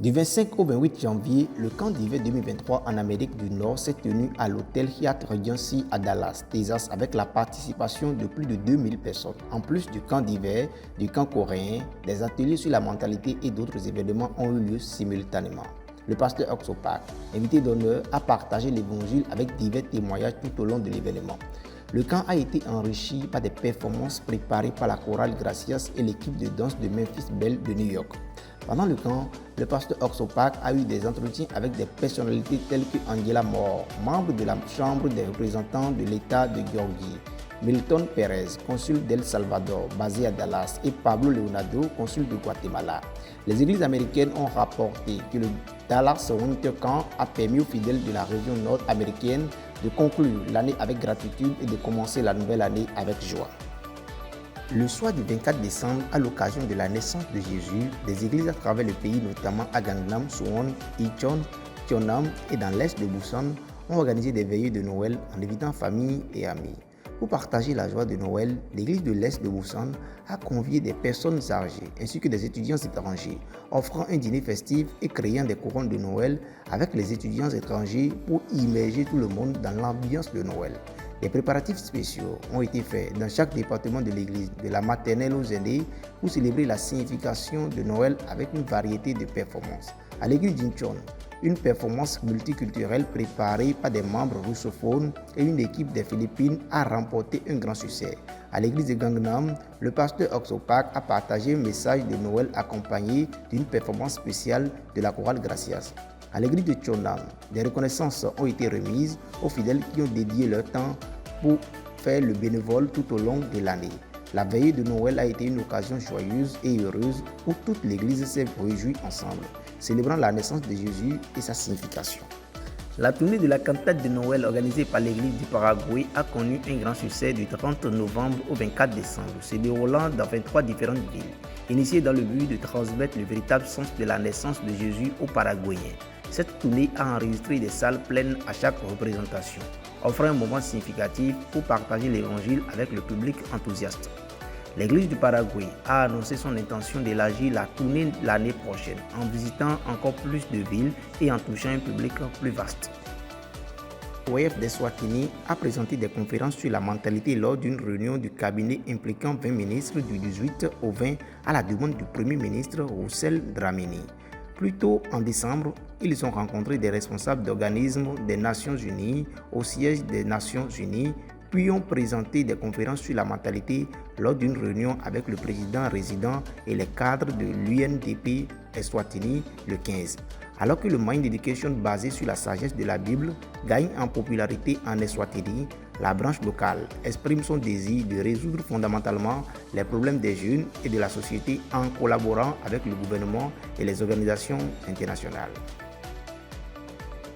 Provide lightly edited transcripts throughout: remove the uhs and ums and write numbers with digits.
Du 25 au 28 janvier, le camp d'hiver 2023 en Amérique du Nord s'est tenu à l'hôtel Hyatt Regency à Dallas, Texas, avec la participation de plus de 2000 personnes. En plus du camp d'hiver, du camp coréen, des ateliers sur la mentalité et d'autres événements ont eu lieu simultanément. Le pasteur Oxopac, invité d'honneur, a partagé l'évangile avec divers témoignages tout au long de l'événement. Le camp a été enrichi par des performances préparées par la chorale Gracias et l'équipe de danse de Memphis Belle de New York. Pendant le camp, le pasteur Oxopac a eu des entretiens avec des personnalités telles que Angela Moore, membre de la Chambre des représentants de l'État de Géorgie, Milton Pérez, consul d'El Salvador, basé à Dallas, et Pablo Leonardo, consul de Guatemala. Les églises américaines ont rapporté que le Dallas Winter Camp a permis aux fidèles de la région nord-américaine de conclure l'année avec gratitude et de commencer la nouvelle année avec joie. Le soir du 24 décembre, à l'occasion de la naissance de Jésus, des églises à travers le pays, notamment à Gangnam, Suwon, Incheon, Cheonnam et dans l'est de Busan, ont organisé des veillées de Noël en invitant famille et amis. Pour partager la joie de Noël, l'église de l'Est de Busan a convié des personnes âgées ainsi que des étudiants étrangers, offrant un dîner festif et créant des couronnes de Noël avec les étudiants étrangers pour immerger tout le monde dans l'ambiance de Noël. Des préparatifs spéciaux ont été faits dans chaque département de l'église, de la maternelle aux aînés, pour célébrer la signification de Noël avec une variété de performances. À l'église d'Incheon, une performance multiculturelle préparée par des membres russophones et une équipe des Philippines a remporté un grand succès. À l'église de Gangnam, le pasteur Oxopac a partagé un message de Noël accompagné d'une performance spéciale de la chorale Gracias. À l'église de Cheonnam, des reconnaissances ont été remises aux fidèles qui ont dédié leur temps pour faire le bénévole tout au long de l'année. La veillée de Noël a été une occasion joyeuse et heureuse où toute l'église s'est réjouie ensemble, célébrant la naissance de Jésus et sa signification. La tournée de la cantate de Noël organisée par l'église du Paraguay a connu un grand succès du 30 novembre au 24 décembre, se déroulant dans 23 différentes villes, initiée dans le but de transmettre le véritable sens de la naissance de Jésus aux Paraguayens. Cette tournée a enregistré des salles pleines à chaque représentation, offrant un moment significatif pour partager l'évangile avec le public enthousiaste. L'Église du Paraguay a annoncé son intention d'élargir la tournée l'année prochaine en visitant encore plus de villes et en touchant un public plus vaste. L'OEF d'Eswatini a présenté des conférences sur la mentalité lors d'une réunion du cabinet impliquant 20 ministres du 18 au 20 à la demande du Premier ministre Roussel Dramini. Plus tôt en décembre, ils ont rencontré des responsables d'organismes des Nations Unies au siège des Nations Unies, puis ont présenté des conférences sur la mentalité lors d'une réunion avec le président résident et les cadres de l'UNDP Eswatini le 15. Alors que le Mind Education basé sur la sagesse de la Bible gagne en popularité en Eswatini, la branche locale exprime son désir de résoudre fondamentalement les problèmes des jeunes et de la société en collaborant avec le gouvernement et les organisations internationales.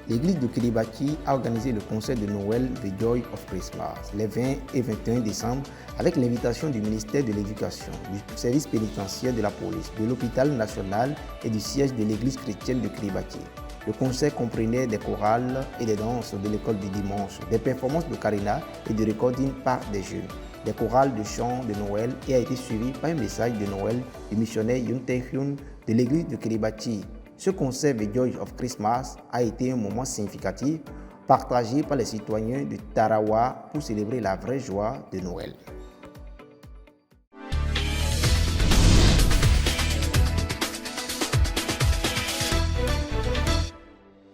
L'église de Kiribati a organisé le concert de Noël The Joy of Christmas les 20 et 21 décembre avec l'invitation du ministère de l'Éducation, du service pénitentiaire de la police, de l'hôpital national et du siège de l'église chrétienne de Kiribati. Le concert comprenait des chorales et des danses de l'école du dimanche, des performances de Karina et de recording par des jeunes, des chorales de chants de Noël et a été suivi par un message de Noël du missionnaire Yoon Tae-hyun de l'église de Kiribati. Ce concert The Joy of Christmas a été un moment significatif partagé par les citoyens de Tarawa pour célébrer la vraie joie de Noël.